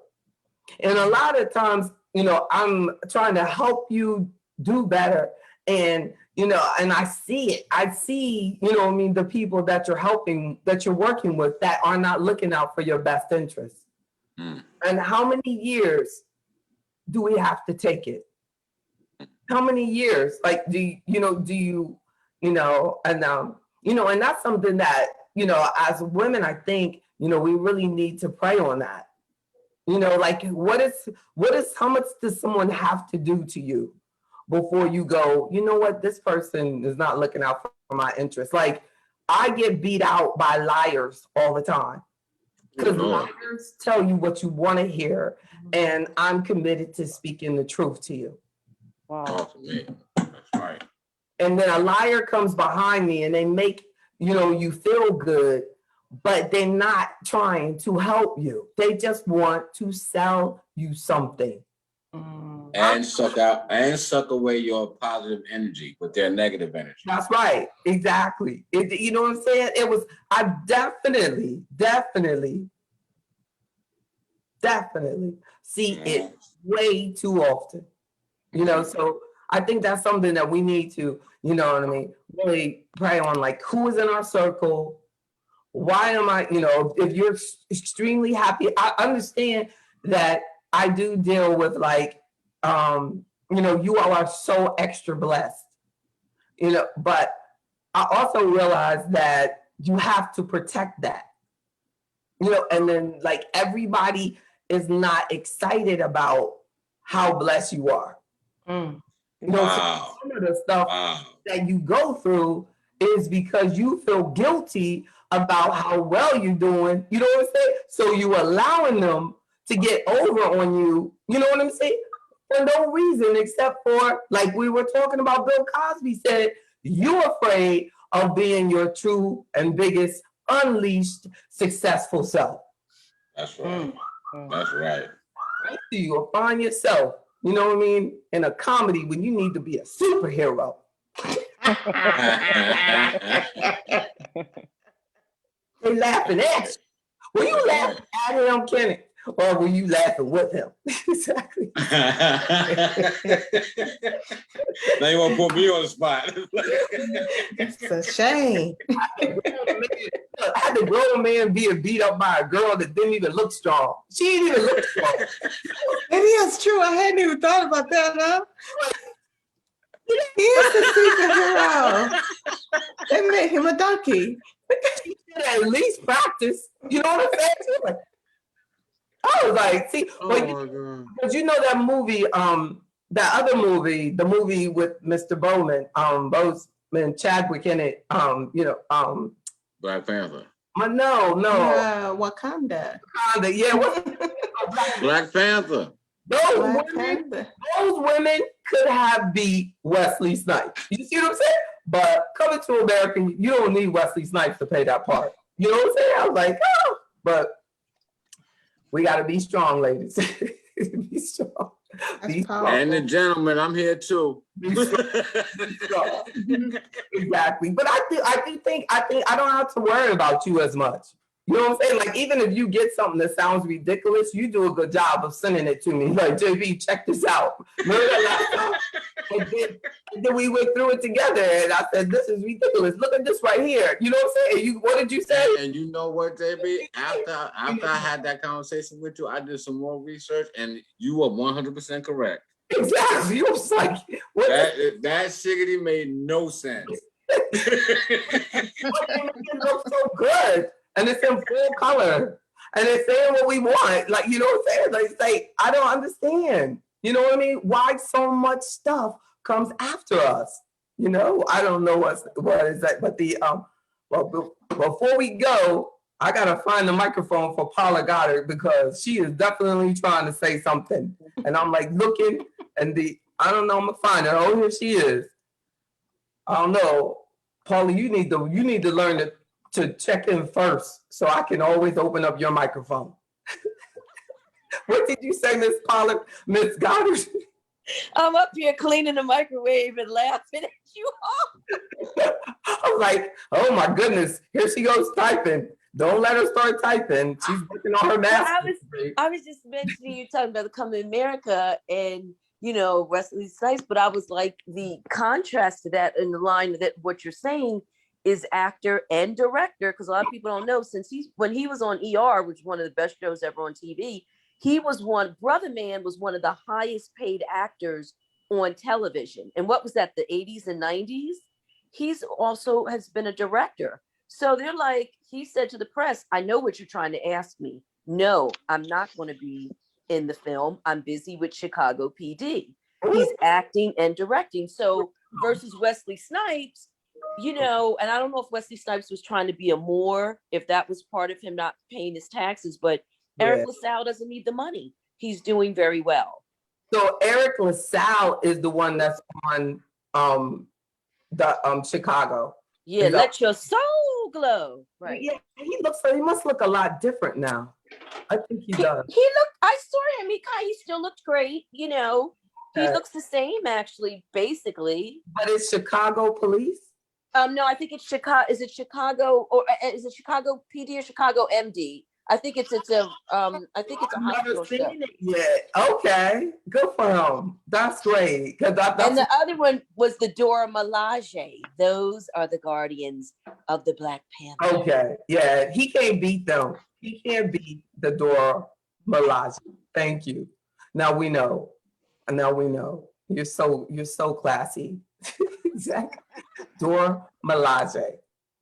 And a lot of times, I'm trying to help you do better. And, and I see it. I see, the people that you're helping, that you're working with that are not looking out for your best interests. And how many years do we have to take it? How many years? Like, and that's something that, as women, I think, we really need to pray on that. Like, how much does someone have to do to you before you go, you know what, this person is not looking out for my interests? Like, I get beat out by liars all the time because liars tell you what you want to hear, and I'm committed to speaking the truth to you. Wow. That's right. And then a liar comes behind me and they make, you feel good, but they're not trying to help you. They just want to sell you something. And suck away your positive energy with their negative energy. That's right. Exactly. You know what I'm saying? I definitely see it way too often. So I think that's something that we need to, really pray on, like, who is in our circle? Why am I, if you're extremely happy, I understand that I do deal with, like, you all are so extra blessed, but I also realize that you have to protect that, and then, like, everybody is not excited about how blessed you are. Wow. So some of the stuff that you go through is because you feel guilty about how well you're doing, you know what I'm saying? So you allowing them to get over on you, you know what I'm saying? For no reason except for, like we were talking about, Bill Cosby said, you're afraid of being your true and biggest unleashed successful self. That's right. That's right. Right? So you'll find yourself, you know what I mean, in a comedy when you need to be a superhero. They laughing at you. Were you laughing at him, Kenny? Or were you laughing with him? Exactly. Now you want to put me on the spot. It's a shame. Had the grown man being beat up by a girl that didn't even look strong. She didn't even look strong. It is true. I hadn't even thought about that, huh? He is a superhero. They made him a donkey. She should at least practice. You know what I'm saying? She was like, I was like, see, because you know that movie, that other movie, the movie with Mr. Boseman, Chadwick in it, Black Panther. No. Wakanda. Yeah, Black Panther. Those women could have beat Wesley Snipes. You see what I'm saying? But Coming to America, you don't need Wesley Snipes to play that part. You know what I'm saying? I was like, oh, but we got to be strong, ladies. Be strong. And the gentleman, I'm here too. Be strong. Exactly. But I don't have to worry about you as much. You know what I'm saying? Like, even if you get something that sounds ridiculous, you do a good job of sending it to me. Like, JB, check this out. Remember that last time? And then we went through it together, and I said, this is ridiculous. Look at this right here. You know what I'm saying? What did you say? And you know what, JB? After I had that conversation with you, I did some more research, and you were 100% correct. Exactly. You was like, that shiggity made no sense. It looks so good, and it's in full color, and it's saying what we want. Like, you know what I'm saying? Like, it's like, I don't understand. You know what I mean? Why so much stuff comes after us? You know, I don't know what is that. But well, before we go, I gotta find the microphone for Paula Goddard, because she is definitely trying to say something, and I'm like looking, and I don't know. I'm gonna find her. Oh, here she is. I don't know, Paula. You need to learn to check in first, so I can always open up your microphone. What did you say, Miss Paula, Miss Goddard? I'm up here cleaning the microwave and laughing at you all. I'm like, oh my goodness, here she goes typing. Don't let her start typing. She's working on her master's. I was just mentioning, you talking about the Come to America and, you know, Wesley Snipes, but I was like, the contrast to that in the line that what you're saying is actor and director, because a lot of people don't know, when he was on ER, which is one of the best shows ever on TV, Brother Man was one of the highest paid actors on television. And what was that, the 80s and 90s? He's also has been a director. So they're like, he said to the press, I know what you're trying to ask me. No, I'm not going to be in the film. I'm busy with Chicago PD. He's acting and directing. So versus Wesley Snipes, you know, and I don't know if Wesley Snipes was trying to be if that was part of him not paying his taxes, but Eric LaSalle doesn't need the money. He's doing very well. So Eric LaSalle is the one that's on Chicago. Yeah, let your soul glow. Right. Yeah, he must look a lot different now. I think he does. I saw him. He still looked great, you know. He looks the same, actually, basically. But it's Chicago police? No, I think it's Chicago. Is it Chicago, or is it Chicago PD or Chicago MD? I think it's a hospital show. It yet. Okay, good for him. That's great. And the other one was the Dora Milaje. Those are the guardians of the Black Panther. Okay, yeah, he can't beat them. He can't beat the Dora Milaje. Thank you. Now we know. You're so classy. Exactly. Dora Milaje.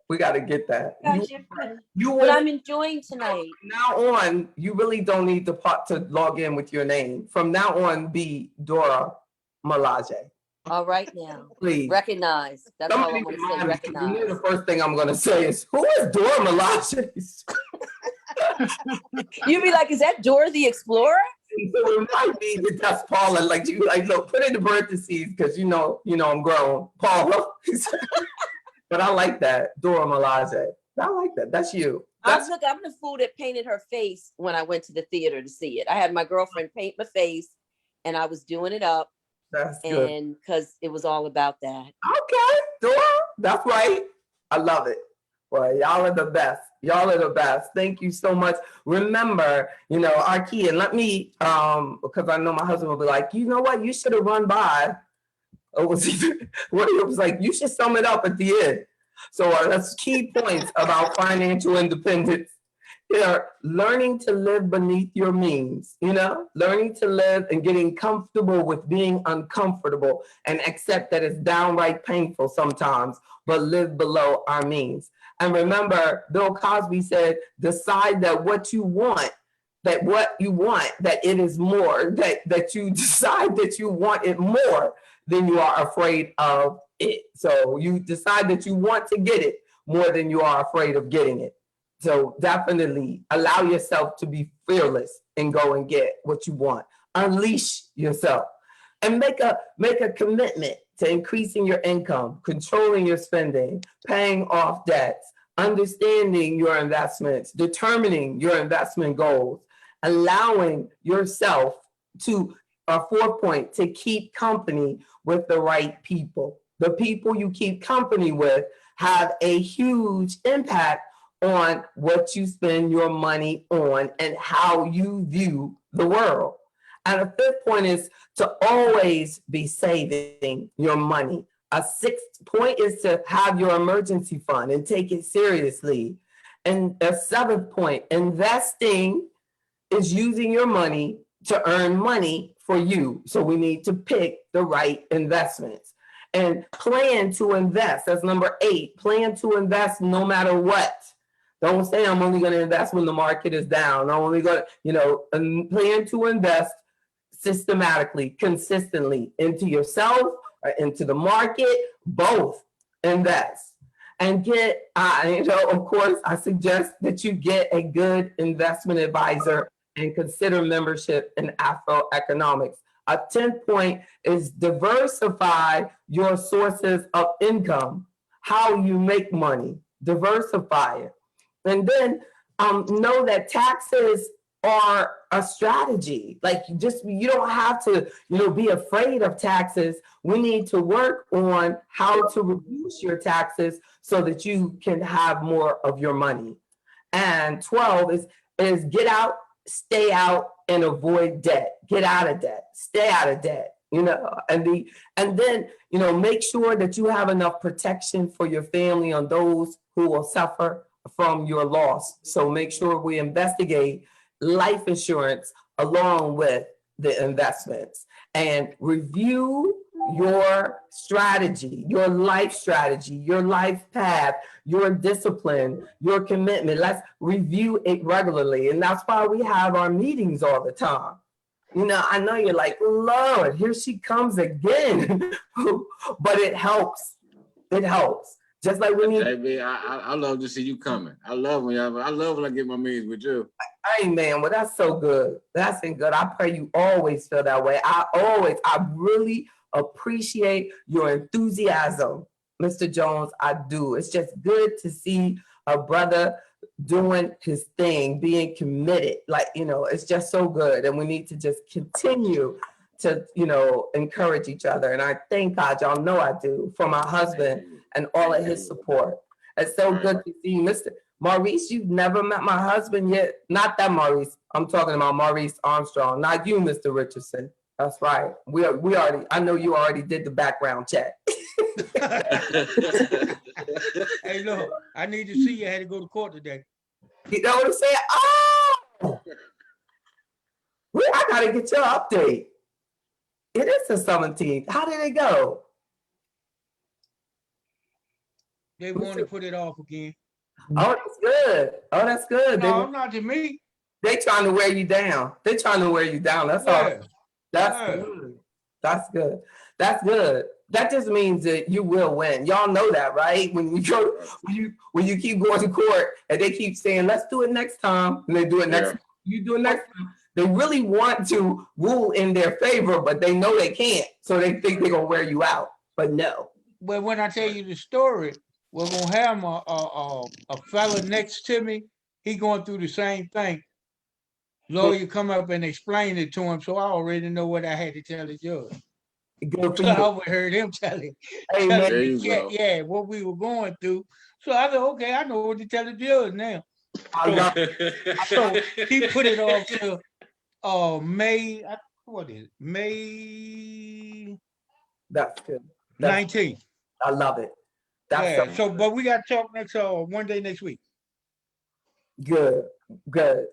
We got to get that. But I'm enjoying tonight. From now on, you really don't need to log in with your name. From now on, be Dora Milaje. All right now. Please. Recognize. That's all I'm going to say. Recognize. You know, the first thing I'm going to say is, who is Dora Milaje? You'd be like, is that Dora the Explorer? It might be that that's Paula. Like, you like, look, put it in the parentheses, because you know I'm grown. Paula. But I like that, Dora Milaje. I like that. That's you. I'm the fool that painted her face when I went to the theater to see it. I had my girlfriend paint my face, and I was doing it up. That's good. And because it was all about that. Okay, Dora. That's right. I love it. Well, y'all are the best. Y'all are the best. Thank you so much. Remember, our key, and let me, because I know my husband will be like, you know what? You should have run by. It was like, you should sum it up at the end. So that's key points about financial independence. Learning to live beneath your means, learning to live and getting comfortable with being uncomfortable and accept that it's downright painful sometimes, but live below our means. And remember, Bill Cosby said, decide that what you want, that it is more, that you decide that you want it more than you are afraid of it. So you decide that you want to get it more than you are afraid of getting it. So definitely allow yourself to be fearless and go and get what you want. Unleash yourself and make a commitment to increasing your income, controlling your spending, paying off debts, understanding your investments, determining your investment goals, allowing yourself to to keep company with the right people. The people you keep company with have a huge impact on what you spend your money on and how you view the world. And a fifth point is to always be saving your money. A sixth point is to have your emergency fund and take it seriously. And a seventh point, investing is using your money to earn money for you. So we need to pick the right investments and plan to invest. That's number 8. Plan to invest no matter what. Don't say I'm only going to invest when the market is down. I'm only going to, plan to invest systematically, consistently into yourself, or into the market, both invest. And get, of course, I suggest that you get a good investment advisor and consider membership in AfroEconomics. A 10th point is diversify your sources of income, how you make money, diversify it. And then know that taxes are a strategy. Like you don't have to, be afraid of taxes. We need to work on how to reduce your taxes so that you can have more of your money. And 12 is get out, stay out, and avoid debt. Get out of debt, stay out of debt, and then, make sure that you have enough protection for your family on those who will suffer from your loss. So make sure we investigate life insurance along with the investments and review your strategy, your life path, your discipline, your commitment. Let's review it regularly. And that's why we have our meetings all the time. I know you're like, Lord, here she comes again. But it helps. It helps. Just like when you, JB, I love to see you coming. I love when I get my meetings with you. Hey man, well that's so good. That's been good. I pray you always feel that way. I really appreciate your enthusiasm, Mr. Jones. I do. It's just good to see a brother doing his thing, being committed. Like, it's just so good. And we need to just continue to, encourage each other. And I thank God, y'all know I do, for my husband and all of his support. It's so good to see you, Mr. Maurice. You've never met my husband yet. Not that Maurice. I'm talking about Maurice Armstrong. Not you, Mr. Richardson. That's right. We already. I know you already did the background check. Hey, look, I need to see you. I had to go to court today. You know what I'm saying? Oh, I gotta get your update. It is the 17th. How did it go? They want to put it off again. Oh, that's good. Oh, that's good. No, not to me. They trying to wear you down. They trying to wear you down. That's all. That's good. That's good. That's good. That just means that you will win. Y'all know that, right? When you keep going to court and they keep saying, let's do it next time, and they do it next time, you do it next time. They really want to rule in their favor, but they know they can't. So they think they're gonna wear you out. But no. But when I tell you the story, we're gonna have a fella next to me. He going through the same thing. Lawyer come up and explain it to him, so I already know what I had to tell the judge. Good for So I you. overheard him telling what we were going through. So I said, okay, I know what to tell the judge now. So he put it off to May. What is it? May. That's good. 19th. I love it. That's so, but we got to talk next one day next week. Good.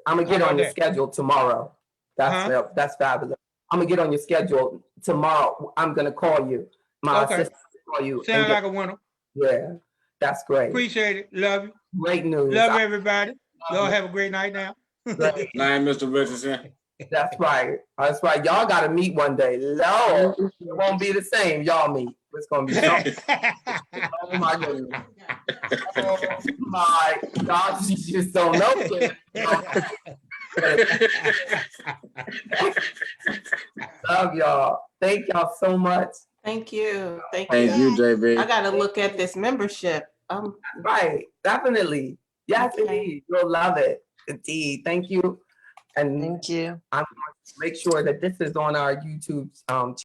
I'm gonna get on your schedule tomorrow. That's fabulous. I'm gonna get on your schedule tomorrow. I'm gonna call you. My assistant will call you. Sounds like a winner. Yeah, that's great. Appreciate it. Love you. Great news. Love everybody. Y'all have a great night now. Great. Night, Mr. Richardson. That's right. That's right. Y'all gotta meet one day. No, it won't be the same. Y'all meet. It's gonna be something. Oh my goodness. Oh my God, you just don't know. Love y'all. Thank y'all so much. Thank you. Thank you, JB. I gotta look at this membership. Right, definitely. Yes, indeed. You'll love it. Indeed. Thank you. And Thank you. I'm going to make sure that this is on our YouTube